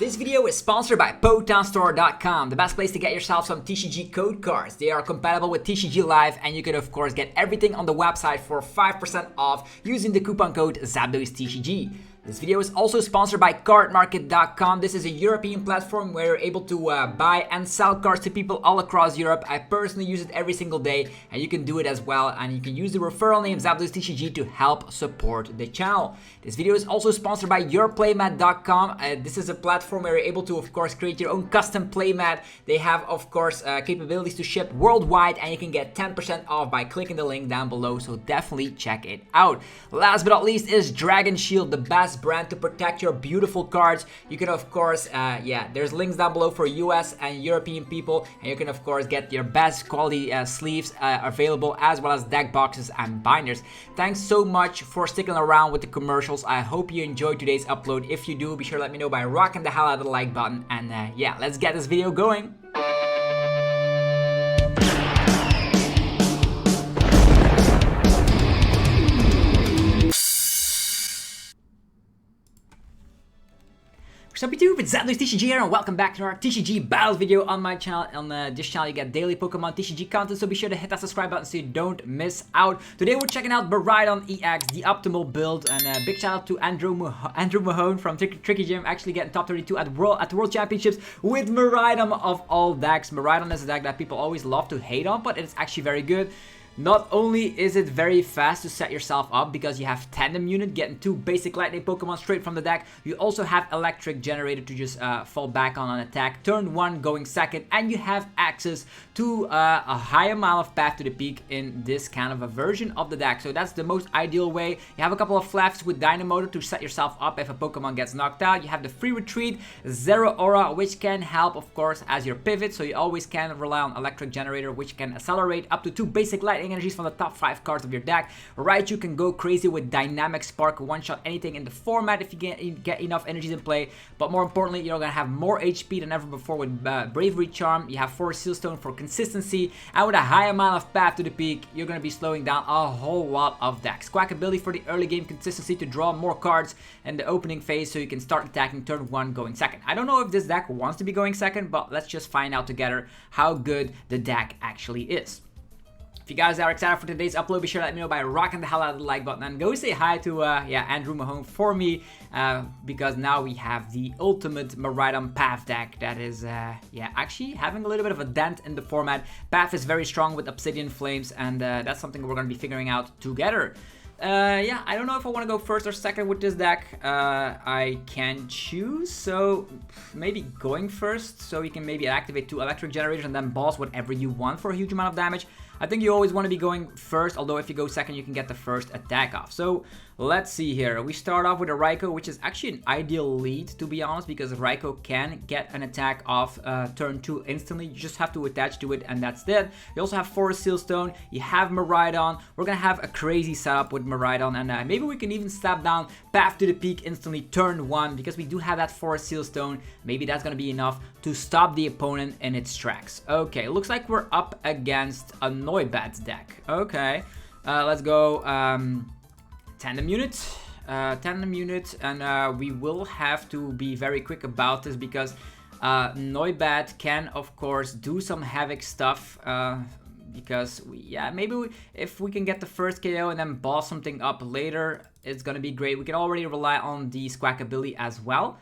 This video is sponsored by PokemonStore.com, the best place to get yourself some TCG code cards. They are compatible with TCG Live, and you can of course get everything on the website for 5% off using the coupon code ZapDoesTCG. This video is also sponsored by cardmarket.com. This is a European platform where you're able to buy and sell cards to people all across Europe. I personally use it every single day, and you can do it as well. And you can use the referral name ZapDoesTCG to help support the channel. This video is also sponsored by yourplaymat.com. This is a platform where you're able to, of course, create your own custom playmat. They have, of course, capabilities to ship worldwide, and you can get 10% off by clicking the link down below. So definitely check it out. Last but not least is Dragon Shield, the best brand to protect your beautiful cards. You can of course there's links down below for US and European people, and you can of course get your best quality sleeves available, as well as deck boxes and binders. Thanks so much for sticking around with the commercials. I hope you enjoyed today's upload. If you do, be sure to let me know by rocking the hell out of the like button, and let's get this video going. Sup YouTube, it's ZapDoesTCG here, and welcome back to our TCG battles video on my channel. On this channel you get daily Pokemon TCG content, so be sure to hit that subscribe button so you don't miss out. Today we're checking out Miraidon EX, the optimal build, and big shout out to Andrew Mahone from Tricky Gym, actually getting top 32 at the World Championships with Miraidon of all decks. Miraidon is a deck that people always love to hate on, but it's actually very good. Not only is it very fast to set yourself up because you have Tandem Unit, getting 2 basic lightning Pokemon straight from the deck. You also have Electric Generator to just fall back on an attack, turn 1 going second, and you have access to a high amount of path to the peak in this kind of a version of the deck. So that's the most ideal way. You have a couple of Flaaffys with Dynamotor to set yourself up if a Pokemon gets knocked out. You have the free retreat, Zeraora, which can help of course as your pivot, so you always can rely on Electric Generator, which can accelerate up to 2 basic lightning energies from the top 5 cards of your deck. Raichu can go crazy with Dynamic Spark, one-shot anything in the format if you get enough energies in play. But more importantly, you're gonna have more HP than ever before with Bravery Charm. You have Forest Seal Stone for consistency, and with a high amount of path to the peak, you're gonna be slowing down a whole lot of decks. Squawkabilly for the early game consistency to draw more cards in the opening phase, so you can start attacking turn 1 going second. I don't know if this deck wants to be going second, but let's just find out together how good the deck actually is. If you guys are excited for today's upload, be sure to let me know by rocking the hell out of the like button, and go say hi to Andrew Mahone for me, because now we have the ultimate Miraidon Path deck that is actually having a little bit of a dent in the format. Path is very strong with Obsidian Flames, and that's something we're going to be figuring out together. I don't know if I want to go first or second with this deck. I can choose, so maybe going first, so you can maybe activate 2 Electric Generators and then boss whatever you want for a huge amount of damage. I think you always want to be going first, although if you go second you can get the first attack off. So let's see here. We start off with a Raikou, which is actually an ideal lead, to be honest, because Raikou can get an attack off turn 2 instantly. You just have to attach to it, and that's it. You also have Forest Seal Stone, you have Miraidon. We're gonna have a crazy setup with Miraidon, and maybe we can even slap down Path to the Peak instantly turn 1, because we do have that Forest Seal Stone. Maybe that's gonna be enough to stop the opponent in its tracks. Okay, looks like we're up against a Noivern deck. Okay, let's go Tandem Unit, and we will have to be very quick about this, because Noivern can of course do some havoc stuff, because if we can get the first KO and then boss something up later, it's gonna be great. We can already rely on the Squawkabilly as well.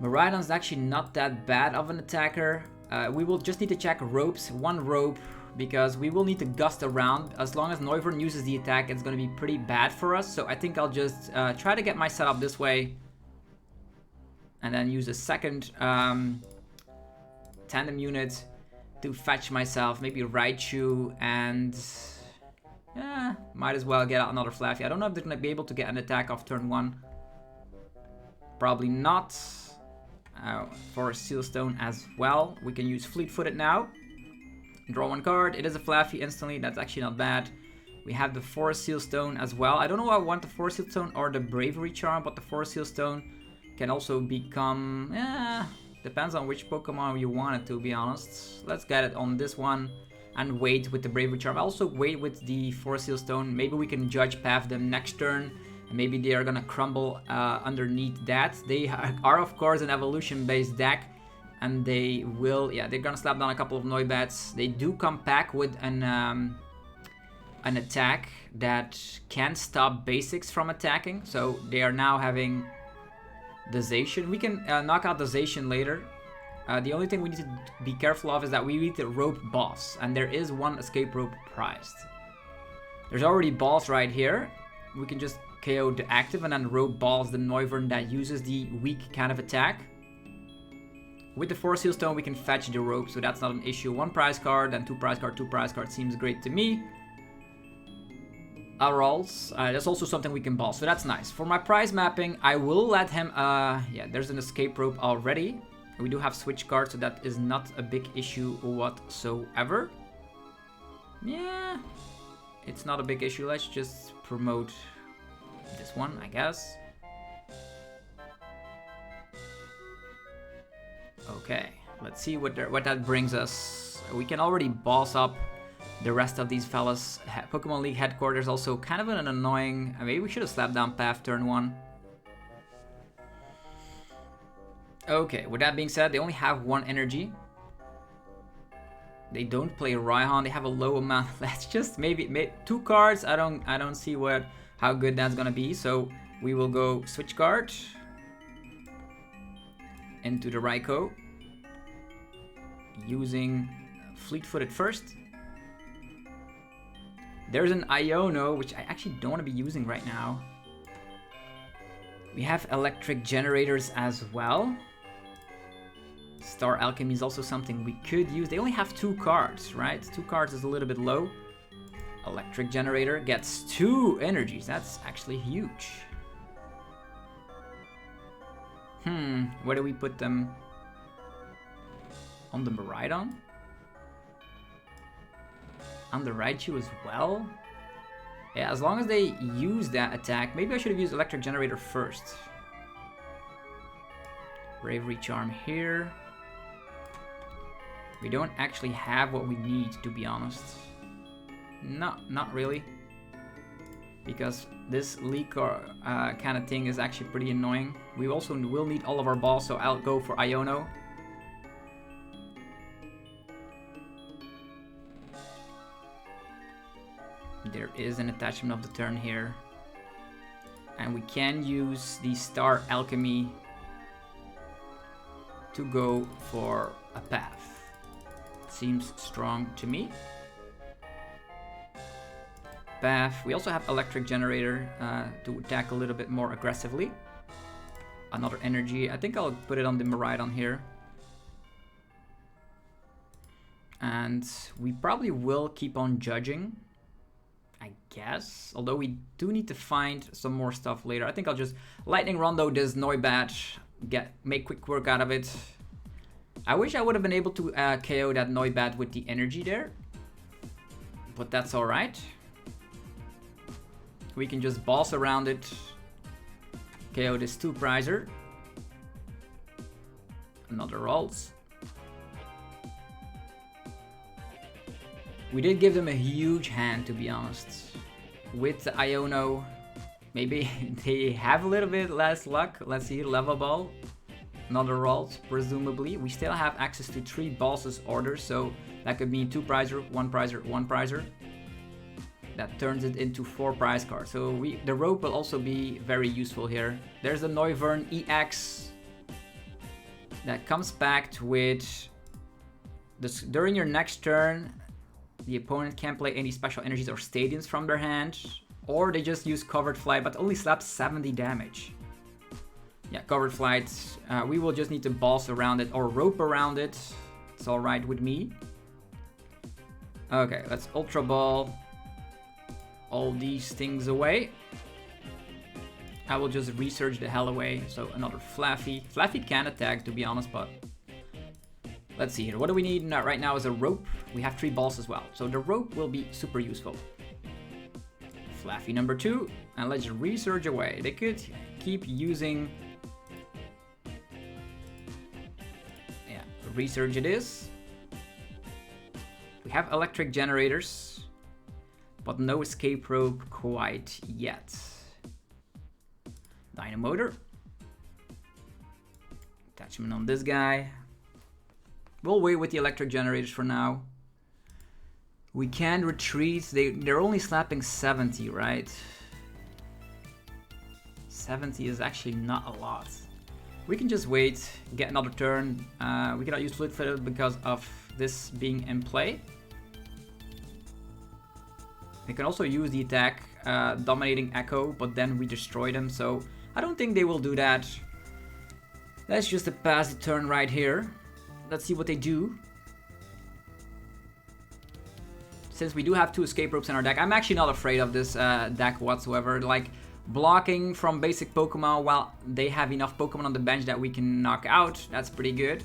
Miraidon's actually not that bad of an attacker. We will just need to check ropes, 1 rope, because we will need to gust around. As long as Noivern uses the attack, it's going to be pretty bad for us. So I think I'll just try to get my setup this way, and then use a second Tandem Unit to fetch myself maybe Raichu, and might as well get out another Flaaffy. I don't know if they're going to be able to get an attack off turn 1. Probably not. For a Seal Stone as well. We can use Fleet-Footed now. Draw 1 card. It is a Flaaffy instantly. That's actually not bad. We have the Forest Seal Stone as well. I don't know if I want the Forest Seal Stone or the Bravery Charm, but the Forest Seal Stone can also become... depends on which Pokemon you want it, to be honest. Let's get it on this one and wait with the Bravery Charm. Also wait with the Forest Seal Stone. Maybe we can Judge Path them next turn Maybe they are gonna crumble underneath that. They are of course an evolution based deck, and they will, yeah, they're gonna slap down a couple of Noibats. They do come back with an attack that can stop basics from attacking, so they are now having the Zacian. We can knock out the Zacian later. The only thing we need to be careful of is that we need to rope boss, and there is one escape rope prized. There's already balls right here. We can just KO the active and then rope balls the Noivern that uses the weak kind of attack. With the Force Heal Stone we can fetch the rope, so that's not an issue. 1 prize card, then 2 prize card, 2 prize card seems great to me. Rolls, that's also something we can ball, so that's nice. For my prize mapping, I will let him, yeah, there's an escape rope already. We do have switch cards, so that is not a big issue whatsoever. Yeah, it's not a big issue. Let's just promote this one, I guess. Okay, let's see what that brings us. We can already boss up the rest of these fellas. Pokemon League headquarters also kind of an annoying. Maybe we should have slapped down Path turn 1. Okay, with that being said, they only have 1 energy. They don't play Raihan. They have a low amount. Let's just maybe 2 cards. I don't see how good that's gonna be. So we will go switch card into the Raikou, using fleet-footed first. There's an Iono, which I actually don't want to be using right now. We have electric generators as well. Star Alchemy is also something we could use. They only have 2 cards, right? 2 cards is a little bit low. Electric generator gets 2 energies. That's actually huge. Where do we put them? On the Miraidon? On the Raichu as well? Yeah, as long as they use that attack. Maybe I should have used electric generator first. Bravery Charm here. We don't actually have what we need, to be honest. No, not really. Because this leak kind of thing is actually pretty annoying. We also will need all of our balls, so I'll go for Iono. There is an attachment of the turn here. And we can use the Star Alchemy to go for a path. Seems strong to me. Path. We also have electric generator to attack a little bit more aggressively. Another energy. I think I'll put it on the Miraidon here. And we probably will keep on judging, I guess. Although we do need to find some more stuff later. I think I'll just Lightning Rondo this Noibat, make quick work out of it. I wish I would have been able to KO that Noibat with the energy there. But that's alright. We can just boss around it. KO this 2-prizer. Another rolls. We did give them a huge hand, to be honest. With the Iono, maybe they have a little bit less luck. Let's see, level ball. Another rolls, presumably. We still have access to 3 bosses orders, so that could mean 2-prizer, 1-prizer, 1-prizer. That turns it into 4 prize cards. So the rope will also be very useful here. There's the Noivern EX that comes back with this. During your next turn, the opponent can't play any special energies or stadiums from their hand, or they just use covered flight but only slap 70 damage. Yeah, covered flight. We will just need to boss around it or rope around it. It's alright with me. Okay, let's Ultra Ball all these things away. I will just research the hell away. So another Flaaffy. Flaaffy can attack, to be honest, but let's see here. What do we need right now is a rope. We have 3 balls as well, so the rope will be super useful. Flaaffy number 2, and let's research away. They could keep using, yeah, research it is. We have electric generators, but no escape rope quite yet. Dynamotor. Attachment on this guy. We'll wait with the electric generators for now. We can retreat. They're only slapping 70, right? 70 is actually not a lot. We can just wait, get another turn. We cannot use Fluid Fiddle because of this being in play. They can also use the attack, Dominating Echo, but then we destroy them, so I don't think they will do that. Let's just pass the turn right here. Let's see what they do. Since we do have 2 escape ropes in our deck, I'm actually not afraid of this deck whatsoever. Like, blocking from basic Pokemon while they have enough Pokemon on the bench that we can knock out, that's pretty good.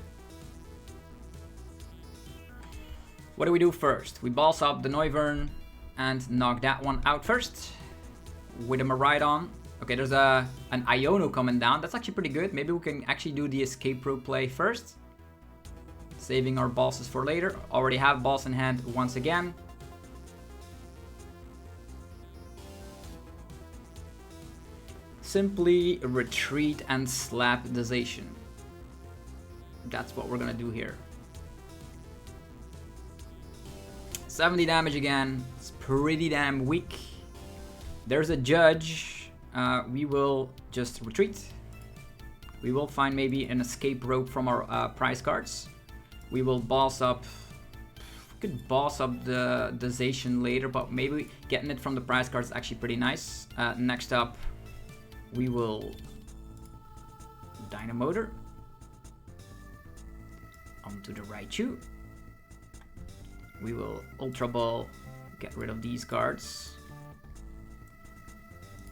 What do we do first? We boss up the Noivern and knock that one out first with a Miraidon. Okay, there's an Iono coming down. That's actually pretty good. Maybe we can actually do the escape rope play first, saving our bosses for later. Already have boss in hand once again. Simply retreat and slap the Zacian. That's what we're gonna do here. 70 damage again. It's pretty damn weak. There's a Judge. We will just retreat. We will find maybe an escape rope from our prize cards. We will boss up. We could boss up the Zacian later, but maybe getting it from the prize cards is actually pretty nice. Next up, we will Dynamotor onto the Raichu. We will Ultra Ball, get rid of these cards.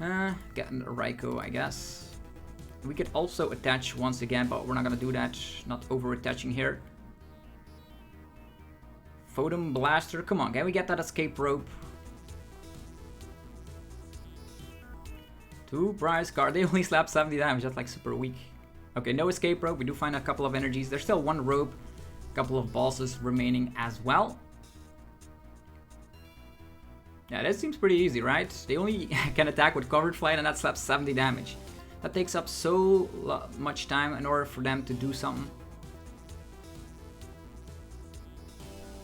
Get a Raikou, I guess. We could also attach once again, but we're not gonna do that. Not over attaching here. Photon Blaster, come on, can we get that escape rope? 2 prize card, they only slap 70 damage, that's like super weak. Okay, no escape rope, we do find a couple of energies. There's still 1 rope, a couple of bosses remaining as well. Yeah, that seems pretty easy, right? They only can attack with covered flight and that slaps 70 damage. That takes up so much time in order for them to do something.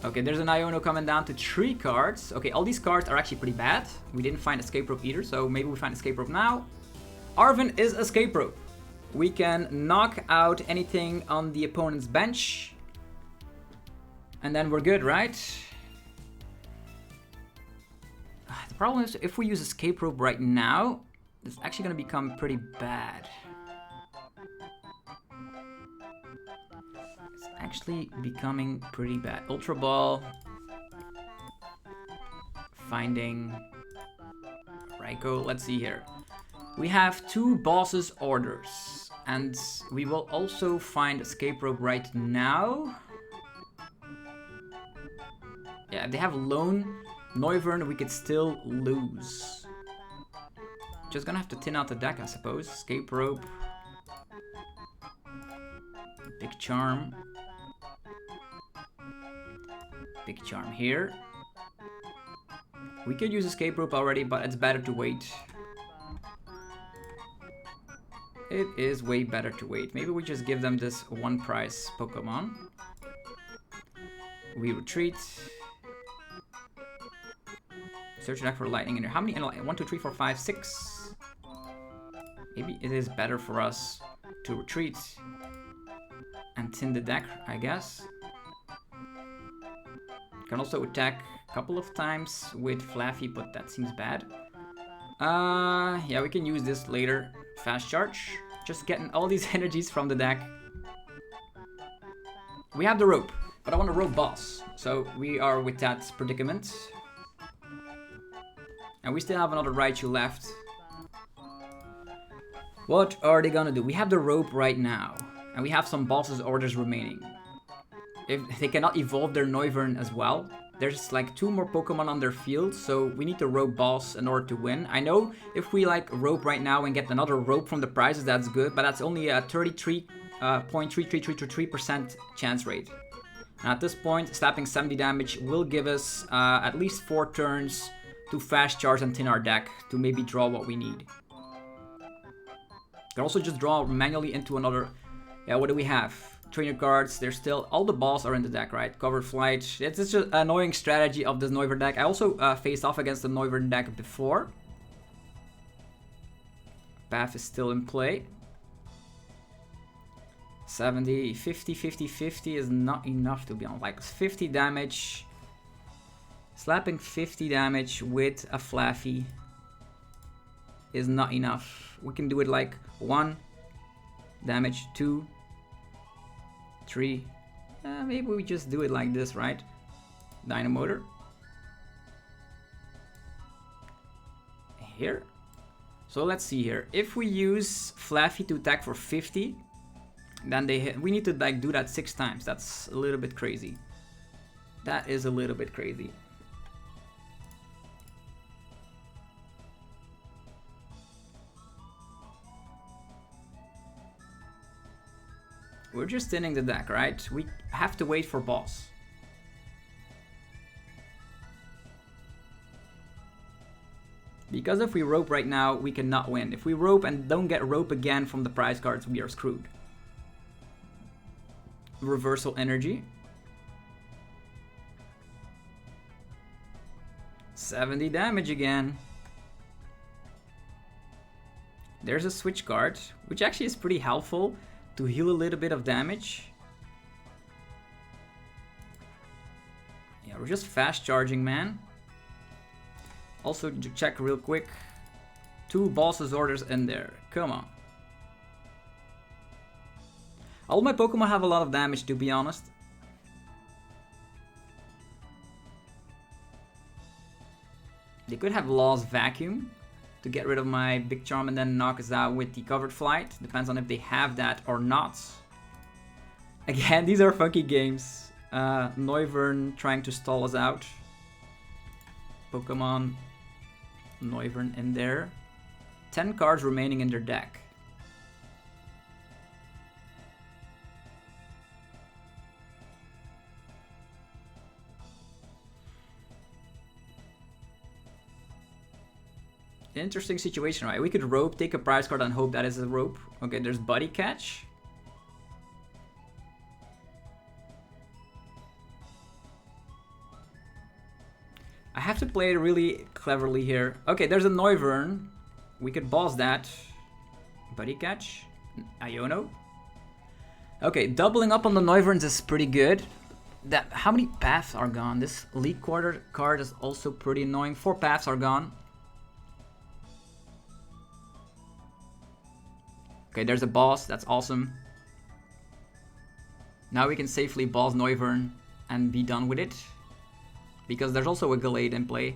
Okay, there's an Iono coming down to 3 cards. Okay, all these cards are actually pretty bad. We didn't find escape rope either, so maybe we find escape rope now. Arven is escape rope. We can knock out anything on the opponent's bench. And then we're good, right? The problem is, if we use escape rope right now, it's actually going to become pretty bad. It's actually becoming pretty bad. Ultra Ball. Finding Raikou. Let's see here. We have 2 bosses orders. And we will also find escape rope right now. Yeah, if they have lone Noivern, we could still lose. Just gonna have to thin out the deck, I suppose. Escape rope. Big charm. Big charm here. We could use escape rope already, but it's better to wait. It is way better to wait. Maybe we just give them this 1 prize Pokemon. We retreat. Search deck for lightning in here. How many? 1, 2, 3, 4, 5, 6. Maybe it is better for us to retreat and thin the deck, I guess. Can also attack a couple of times with Flaaffy, but that seems bad. Yeah, we can use this later. Fast charge. Just getting all these energies from the deck. We have the rope, but I want a rope boss. So we are with that predicament. And we still have another Raichu left. What are they gonna do? We have the rope right now. And we have some bosses orders remaining. If they cannot evolve their Noivern as well. There's like 2 more Pokemon on their field, so we need to rope boss in order to win. I know if we like rope right now and get another rope from the prizes, that's good, but that's only a 33.3333% chance rate. And at this point, slapping 70 damage will give us at least 4 turns to fast charge and thin our deck to maybe draw what we need. can also just draw manually into another. Yeah, what do we have? Trainer cards. There's still all the balls are in the deck, right? Covered Flight. It's just an annoying strategy of this Noivern deck. I also faced off against the Noivern deck before. Path is still in play. 70, 50, 50, 50 is not enough to be honest. Like 50 damage. Slapping 50 damage with a Flaaffy is not enough. We can do it like 1 damage, 2, 3. Maybe we just do it like this, right? Dynamotor. Here. So let's see here. If we use Flaaffy to attack for 50, then they hit. We need to like do that 6 times. That's a little bit crazy. That is a little bit crazy. We're just thinning the deck, right? We have to wait for boss. Because if we rope right now, we cannot win. If we rope and don't get rope again from the prize cards, we are screwed. Reversal energy. 70 damage again. There's a switch card, which actually is pretty helpful to heal a little bit of damage. Yeah, we're just fast charging, man. Also, to check real quick. 2 boss's orders in there. Come on. All my Pokemon have a lot of damage, to be honest. They could have lost Vacuum to get rid of my Big Charm and then knock us out with the Covered Flight. Depends on if they have that or not. Again, these are funky games. Noivern trying to stall us out. Pokemon Noivern in there. 10 cards remaining in their deck. Interesting situation, right? We could rope, take a prize card and hope that is a rope. Okay, there's Buddy Catch. I have to play it really cleverly here. Okay, there's a Noivern. We could boss that. Buddy Catch. Iono. Okay, doubling up on the Noiverns is pretty good. How many paths are gone? This League Quarter card is also pretty annoying. 4 paths are gone. Okay, there's a boss. That's awesome. Now we can safely boss Noivern and be done with it. Because there's also a Gallade in play.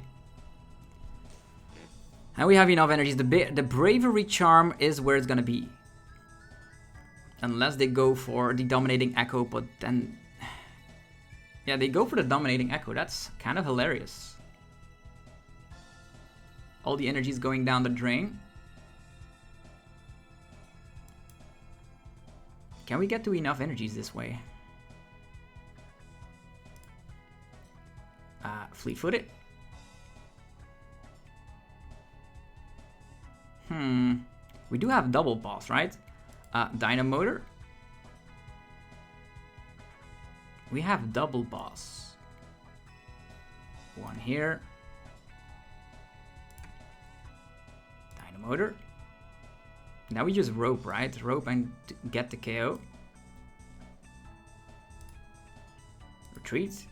And we have enough energies. The Bravery Charm is where it's gonna be. Unless they go for the Dominating Echo, but then... Yeah, they go for the Dominating Echo. That's kind of hilarious. All the energy is going down the drain. Can we get to enough energies this way? Fleet-footed. We do have double boss, right? Dynamotor. We have double boss. One here. Dynamotor. Now we just rope, right? Rope and get the KO. Retreat.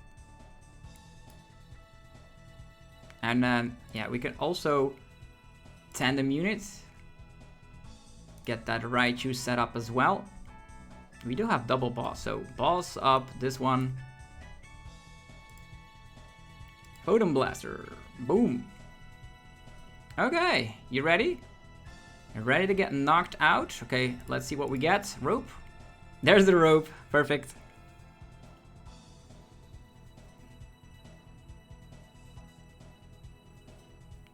And then, yeah, we can also tandem unit. Get that Raichu set up as well. We do have double boss, so boss up this one. Photon Blaster. Boom. Okay, you ready? You're ready to get knocked out? Okay, let's see what we get. Rope. There's the rope. Perfect.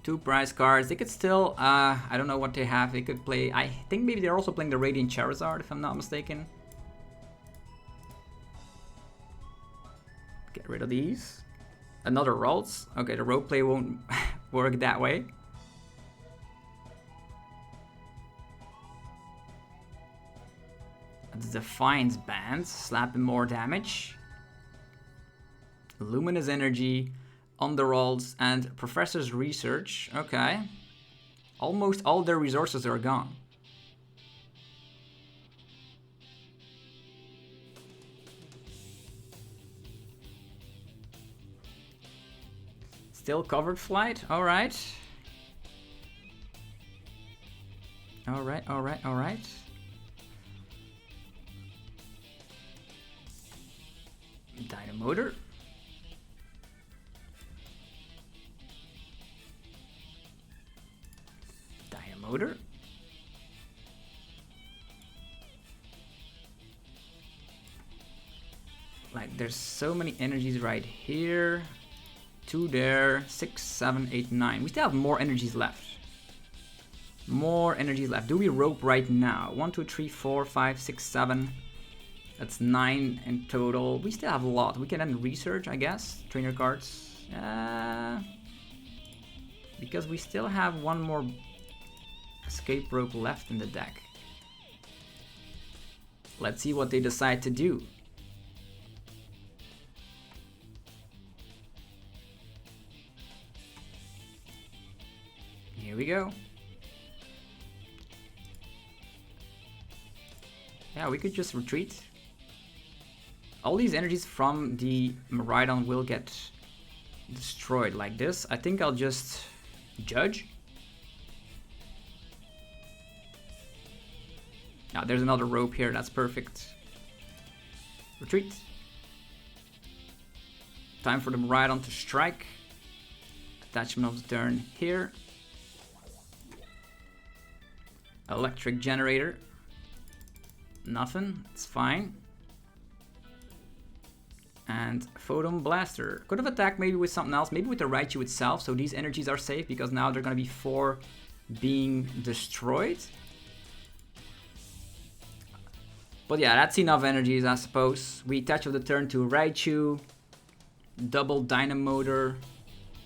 Two prize cards. They could still, I don't know what they have. They could play, I think maybe they're also playing the Radiant Charizard, if I'm not mistaken. Get rid of these. Another Ralts. Okay, the rope play won't work that way. Defiance Band, slapping more damage. Luminous Energy, Underalls, and Professor's Research. Okay. Almost all their resources are gone. Still covered flight, alright. Alright. Dynamotor. Dynamotor. Like, there's so many energies right here. 2 there, 6, 7, 8, 9. We still have more energies left. More energies left. Do we rope right now? 1, 2, 3, 4, 5, 6, 7. That's 9 in total. We still have a lot. We can then research, I guess. Trainer cards. Because we still have one more escape rope left in the deck. Let's see what they decide to do. Here we go. Yeah, we could just retreat. All these energies from the Miraidon will get destroyed like this. I think I'll just judge. Now there's another rope here, that's perfect. Retreat. Time for the Miraidon to strike. Attachment of the turn here. Electric generator. Nothing, it's fine. And Photon Blaster. Could have attacked maybe with something else, maybe with the Raichu itself, so these energies are safe because now they're gonna be 4 being destroyed. But yeah, that's enough energies, I suppose. We attach of the turn to Raichu, double Dynamotor,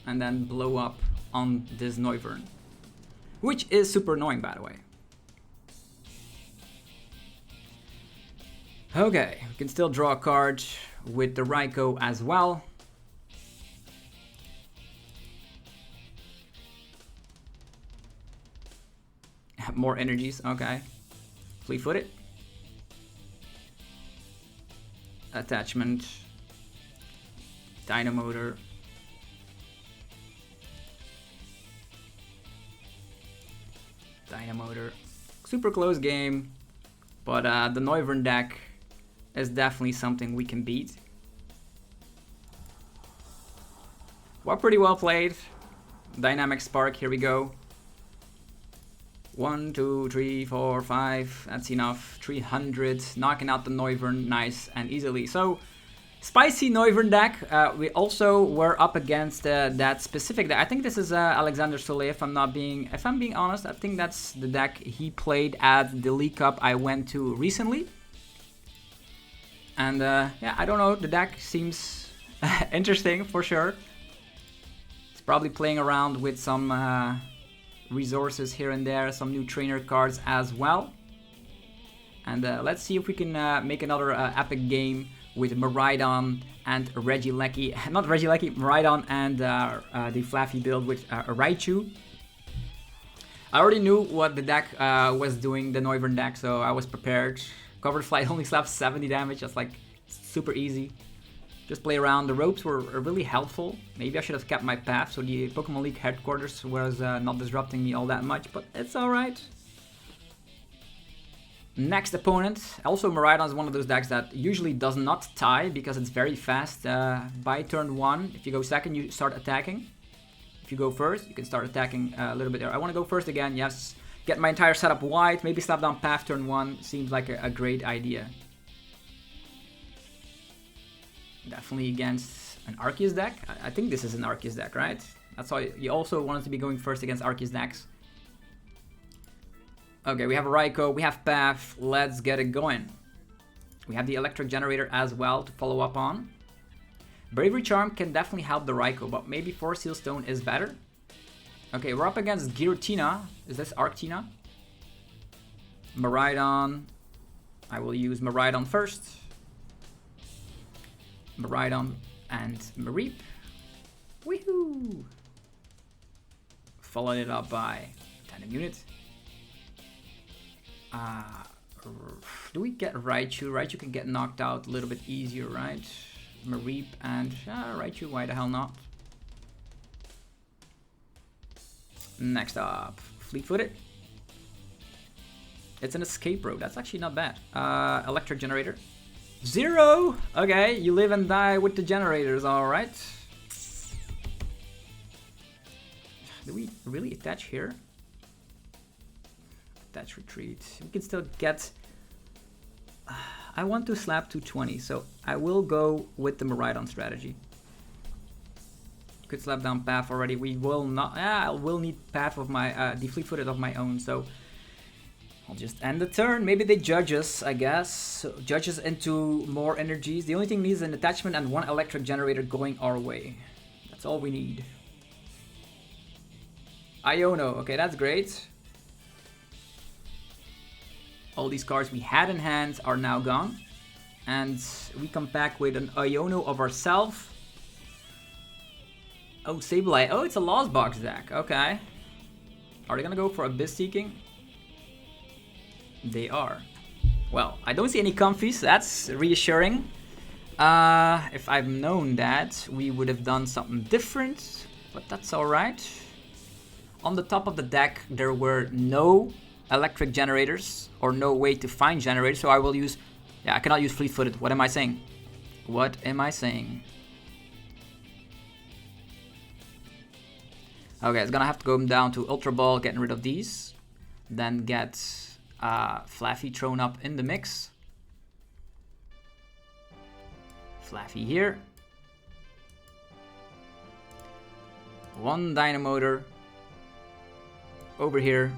and then blow up on this Noivern. Which is super annoying, by the way. Okay, we can still draw a card with the Raikou as well. More energies, okay. Fleet-footed. Attachment. Dynamotor. Dynamotor. Super close game, but the Noivern deck is definitely something we can beat. Well, pretty well played. Dynamic Spark, here we go. 1, 2, 3, 4, 5, that's enough. 300, knocking out the Noivern nice and easily. So, spicy Noivern deck. We also were up against that specific deck. I think this is Alexander Soleil, if I'm being honest. I think that's the deck he played at the League Cup I went to recently. And yeah, I don't know, the deck seems interesting for sure. It's probably playing around with some resources here and there, some new trainer cards as well. And let's see if we can make another epic game with Miraidon and Regieleki. Not Regieleki, Miraidon and the Flaaffy build with Raichu. I already knew what the deck was doing, the Noivern deck, so I was prepared. Covered flight only slaps 70 damage, that's like super easy. Just play around. The ropes were really helpful. Maybe I should have kept my path so the Pokemon League headquarters was not disrupting me all that much, but it's alright. Next opponent. Also Miraidon is one of those decks that usually does not tie because it's very fast. By turn 1, if you go second, you start attacking. If you go first, you can start attacking a little bit there. I want to go first again, yes. Get my entire setup wide, maybe slap down path turn 1, seems like a great idea. Definitely against an Arceus deck. I think this is an Arceus deck, right? That's why you also wanted to be going first against Arceus decks. Okay, we have a Raikou, we have path, let's get it going. We have the electric generator as well to follow up on. Bravery Charm can definitely help the Raikou, but maybe Force Seal Stone is better. Okay, we're up against Giratina. Is this Arctina? Miraidon. I will use Miraidon first. Miraidon and Mareep. Woohoo! Followed it up by Tandem Unit. Do we get Raichu? Raichu can get knocked out a little bit easier, right? Mareep and Raichu, why the hell not? Next up, Fleet-footed. It's an escape rope. That's actually not bad. Electric generator. 0! Okay, you live and die with the generators, alright. Do we really attach here? Attach retreat. We can still get... I want to slap 220, so I will go with the Miraidon strategy. Could slap down Path already. We will not... I will need Path of my... the Fleet-footed of my own, so... I'll just end the turn. Maybe they judge us, I guess. So judge us into more energies. The only thing needs is an attachment and one electric generator going our way. That's all we need. Iono. Okay, that's great. All these cards we had in hand are now gone. And we come back with an Iono of ourselves. Oh, Sableye. Oh, it's a Lost Box deck. Okay. Are they gonna go for Abyss Seeking? They are. Well, I don't see any comfies. That's reassuring. If I've known that, we would have done something different. But that's alright. On the top of the deck, there were no electric generators. Or no way to find generators. So I will use... Yeah, I cannot use Fleet-footed. What am I saying? What am I saying? Okay, it's gonna have to go down to Ultra Ball, getting rid of these. Then get... Flaaffy thrown up in the mix. Flaaffy here. One Dynamotor over here.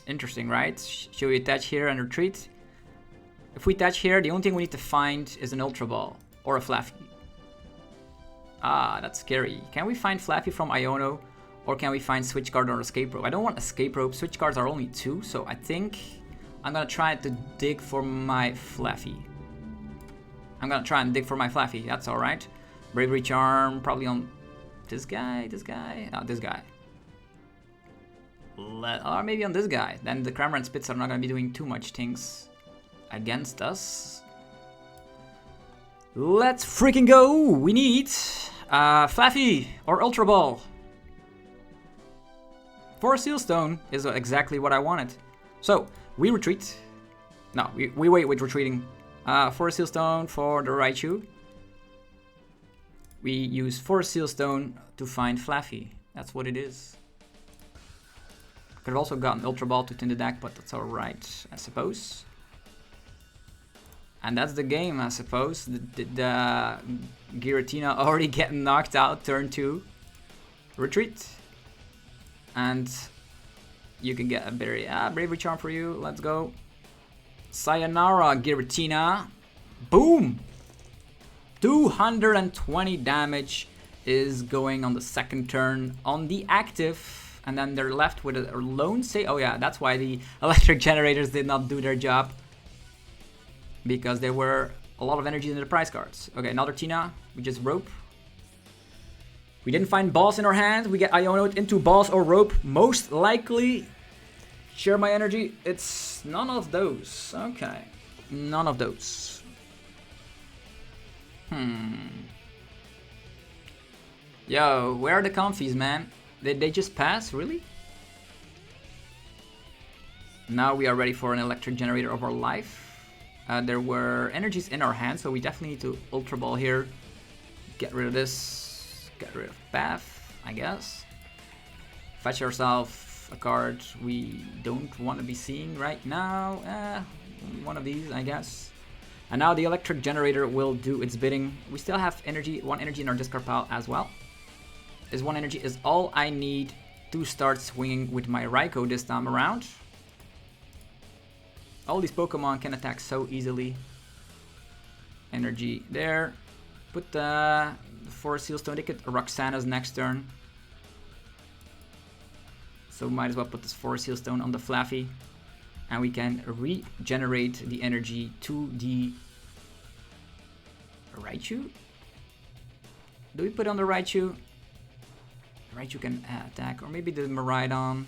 Interesting, right? Should we attach here and retreat? If we attach here, the only thing we need to find is an Ultra Ball or a Flaaffy. Ah, that's scary. Can we find Flaaffy from Iono? Or can we find Switch Card or Escape Rope? I don't want Escape Rope. Switch Cards are only 2, so I think I'm gonna try to dig for my Flaaffy. That's alright. Bravery Charm, probably on this guy. No, this guy. Or maybe on this guy. Then the Cramorant Spits are not gonna be doing too much things against us. Let's freaking go! We need Flaaffy or Ultra Ball. For a Seal Stone is exactly what I wanted. So, we retreat. No, we wait with retreating. For a Seal Stone for the Raichu. We use for a Seal Stone to find Flaaffy. That's what it is. Could have also gotten Ultra Ball to thin the deck, but that's alright, I suppose. And that's the game, I suppose. The Giratina already getting knocked out, turn 2. Retreat. And you can get a Bravery Charm for you. Let's go. Sayonara, Giratina. Boom! 220 damage is going on the second turn on the active. And then they're left with a lone save. Oh yeah, that's why the electric generators did not do their job. Because there were a lot of energy in the prize cards. Okay, another Tina. We just rope. We didn't find balls in our hand. We get Iono'd into balls or rope. Most likely, share my energy. It's none of those. Okay. None of those. Yo, where are the comfies, man? Did they just pass? Really? Now we are ready for an electric generator of our life. There were energies in our hand, so we definitely need to Ultra Ball here. Get rid of this. Get rid of Path, I guess. Fetch ourselves a card we don't want to be seeing right now. One of these, I guess. And now the electric generator will do its bidding. We still have energy, 1 energy in our discard pile as well. This 1 energy is all I need to start swinging with my Raikou this time around. All these Pokemon can attack so easily. Energy there. Put the for Seal Stone. They could Roxana's next turn. So might as well put this for Seal Stone on the Flaaffy. And we can regenerate the energy to the Raichu. Do we put on the Raichu? Raichu can attack, or maybe the Miraidon.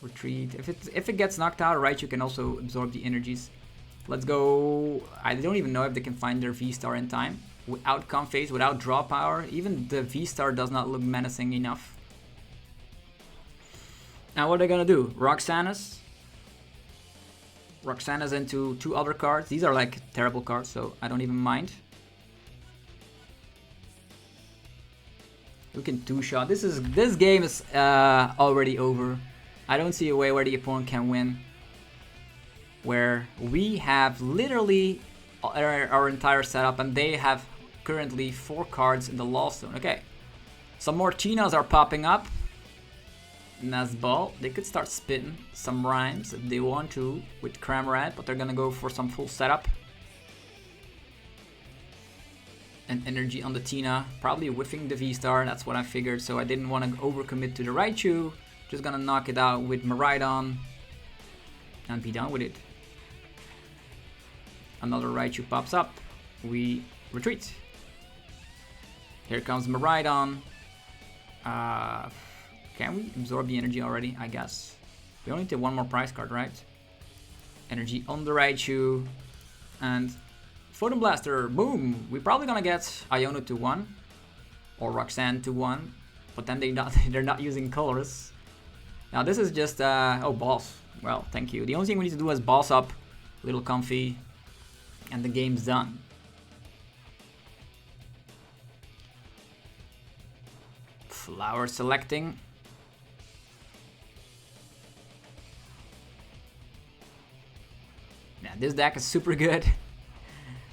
Retreat. If it gets knocked out, Raichu can also absorb the energies. Let's go. I don't even know if they can find their VSTAR in time. Without Comphase, without draw power, even the VSTAR does not look menacing enough. Now what are they gonna do? Roxana's into 2 other cards. These are like terrible cards, so I don't even mind. We can 2-shot. This game is already over. I don't see a way where the opponent can win. Where we have literally our entire setup, and they have currently 4 cards in the Lost Zone. Okay, some more Chinas are popping up. Nazball, they could start spitting some rhymes if they want to with Cramorant, but they're gonna go for some full setup. And energy on the Tina, probably whiffing the VSTAR, that's what I figured, so I didn't want to overcommit to the Raichu. Just gonna knock it out with Miraidon and be done with it. Another Raichu pops up, we retreat. Here comes Miraidon. Can we absorb the energy already? I guess. We only need 1 more prize card, right? Energy on the Raichu. And Photon Blaster, boom! We're probably gonna get Iono to 1. Or Roxanne to 1. But then they're not using colors. Now this is just, oh, boss. Well, thank you. The only thing we need to do is boss up, little Comfy, and the game's done. Flower selecting. Yeah, this deck is super good.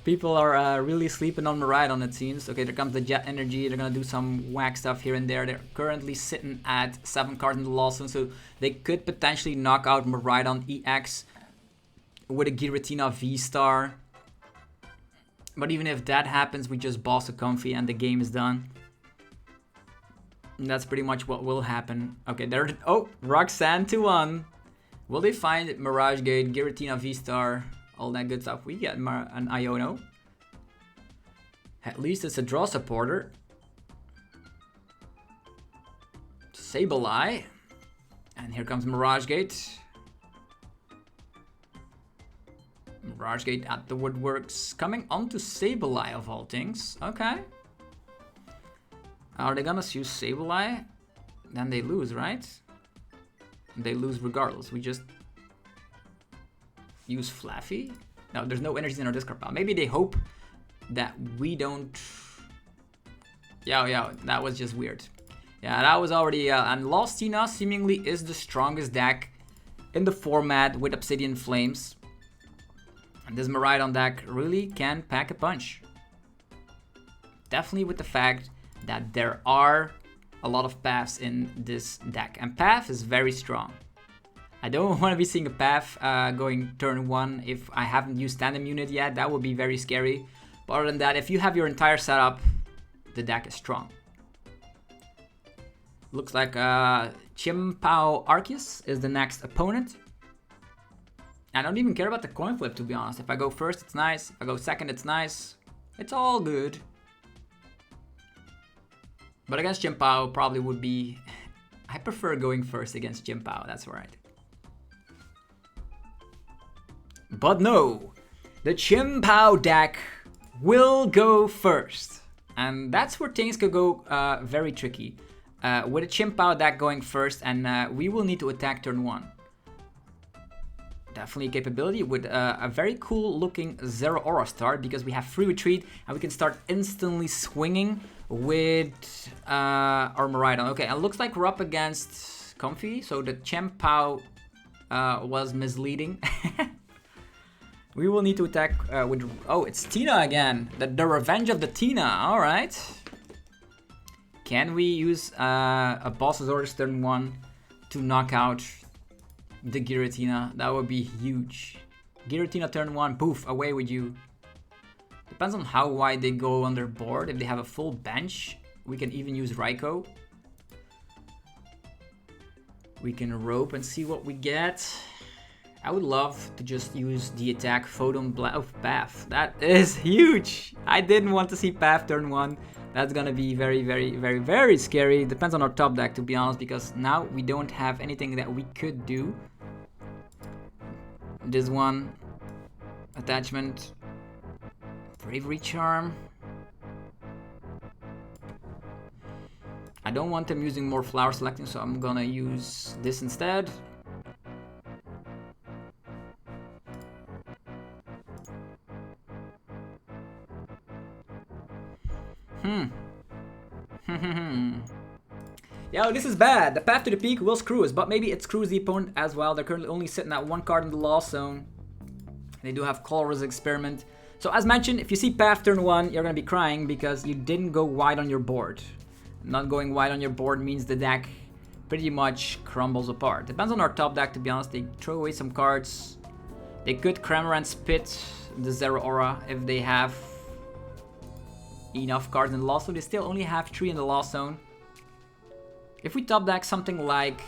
People are really sleeping on Miraidon, it seems. Okay, there comes the Jet Energy. They're gonna do some whack stuff here and there. They're currently sitting at 7 cards in the Lost Zone, so they could potentially knock out Miraidon EX with a Giratina VSTAR. But even if that happens, we just boss a Comfy and the game is done. And that's pretty much what will happen. Okay, there. Oh, Roxanne to 1. Will they find Mirage Gate, Giratina VSTAR, all that good stuff? We get an Iono. At least it's a draw supporter. Sableye. And here comes Mirage Gate. Mirage Gate at the woodworks. Coming onto Sableye of all things. Okay. Are they gonna use Sableye? Then they lose, right? They lose regardless. We just use Flaaffy. No, there's no energies in our discard pile. Maybe they hope that we don't... Yeah, that was just weird. Yeah, that was already... and Lost Tina seemingly is the strongest deck in the format with Obsidian Flames. And this Miraidon deck really can pack a punch. Definitely with the fact that there are a lot of paths in this deck. And path is very strong. I don't want to be seeing a path going turn 1 if I haven't used tandem unit yet. That would be very scary. But other than that, if you have your entire setup, the deck is strong. Looks like chien-pao Arceus is the next opponent. I don't even care about the coin flip, to be honest. If I go first, it's nice. If I go second, it's nice. It's all good. But against chien-pao probably would be... I prefer going first against chien-pao, that's right. But no, the chien-pao deck will go first. And that's where things could go very tricky. With a chien-pao deck going first, and we will need to attack turn 1. Definitely a capability with a very cool looking Zeraora start, because we have free retreat and we can start instantly swinging with our Miraidon. Okay, it looks like we're up against Comfy, so the chien-pao was misleading. We will need to attack with... Oh, it's Tina again. The revenge of the Tina. All right. Can we use a Boss's Orders turn 1 to knock out the Giratina? That would be huge. Giratina turn 1, poof, away with you. Depends on how wide they go on their board. If they have a full bench, we can even use Raikou. We can rope and see what we get. I would love to just use the attack Photon Blast. Oh, Path. That is huge. I didn't want to see Path turn 1. That's gonna be very, very, very, very scary. Depends on our top deck, to be honest, because now we don't have anything that we could do. This one. Attachment. Bravery Charm. I don't want them using more flower selecting, so I'm gonna use this instead. Yo, this is bad. The path to the peak will screw us, but maybe it screws the opponent as well. They're currently only sitting at 1 card in the loss zone. They do have Colorless Experiment. So as mentioned, if you see path turn 1, you're gonna be crying because you didn't go wide on your board. Not going wide on your board means the deck pretty much crumbles apart. Depends on our top deck, to be honest. They throw away some cards. They could Cramorant Spit the Zeraora if they have enough cards in the loss zone. They still only have 3 in the loss zone. If we top deck something like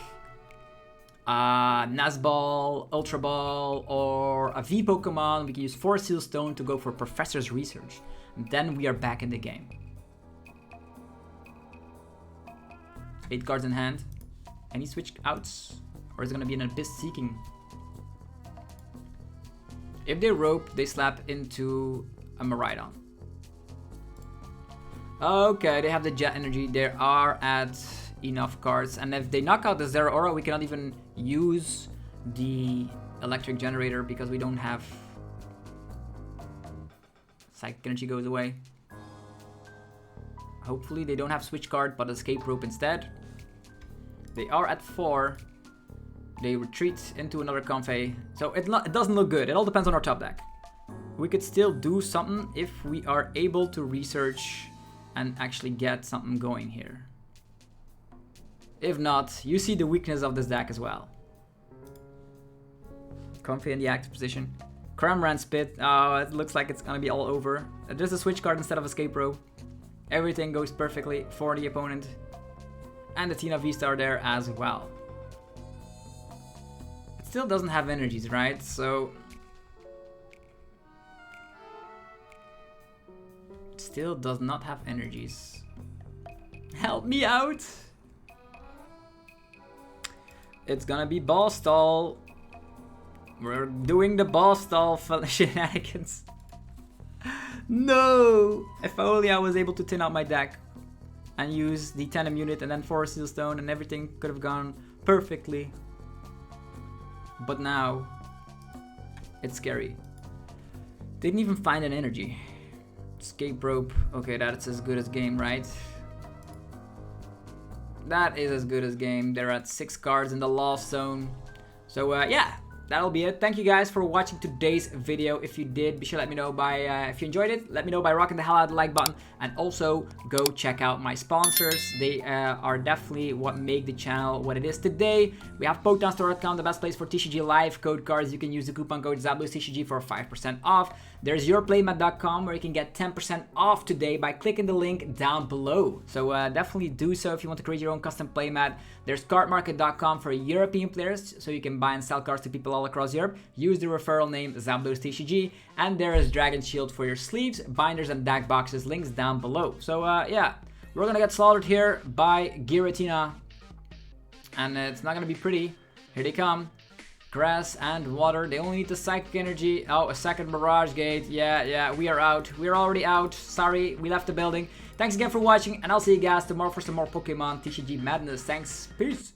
Nazball, Ultra Ball, or a V Pokemon, we can use 4 Seal Stone to go for Professor's Research. And then we are back in the game. 8 cards in hand. Any switch outs? Or is it gonna be an Abyss Seeking? If they rope, they slap into a Miraidon. Okay, they have the Jet Energy. They are at enough cards. And if they knock out the Zeraora, we cannot even use the Electric Generator because we don't have... Psychic Energy goes away. Hopefully they don't have Switch card, but Escape Rope instead. They are at 4. They retreat into another Convey. So it doesn't look good. It all depends on our top deck. We could still do something if we are able to research and actually get something going here. If not, you see the weakness of this deck as well. Convey in the active position. Cramorant Spit. Oh, it looks like it's gonna be all over. Just a Switch card instead of Escape Rope. Everything goes perfectly for the opponent. And the Tina VSTAR there as well. It still doesn't have energies, right? So... it still does not have energies. Help me out! It's gonna be Ball Stall. We're doing the Ball Stall shenanigans. No! If only I was able to tin out my deck and use the Tandem unit and then 4 Seal Stone and everything could have gone perfectly. But now, it's scary. Didn't even find an energy. Escape Rope. Okay, that's as good as game, right? That is as good as game. They're at 6 cards in the loss zone. So yeah, that'll be it. Thank you guys for watching today's video. If you did, be sure to let me know by, if you enjoyed it, let me know by rocking the hell out of the like button. And also, go check out my sponsors. They are definitely what make the channel what it is today. We have PokemonStore.com, the best place for TCG live code cards. You can use the coupon code ZABLOSTCG for 5% off. There's yourplaymat.com where you can get 10% off today by clicking the link down below. So definitely do so if you want to create your own custom playmat. There's cardmarket.com for European players, so you can buy and sell cards to people all across Europe. Use the referral name ZABLOSTCG. And there is Dragon Shield for your sleeves, binders, and deck boxes. Links down below. So yeah, we're gonna get slaughtered here by Giratina. And it's not gonna be pretty. Here they come. Grass and water. They only need the Psychic Energy. Oh, a second Mirage Gate. Yeah, we are out. We're already out. Sorry, we left the building. Thanks again for watching, and I'll see you guys tomorrow for some more Pokemon TCG madness. Thanks. Peace.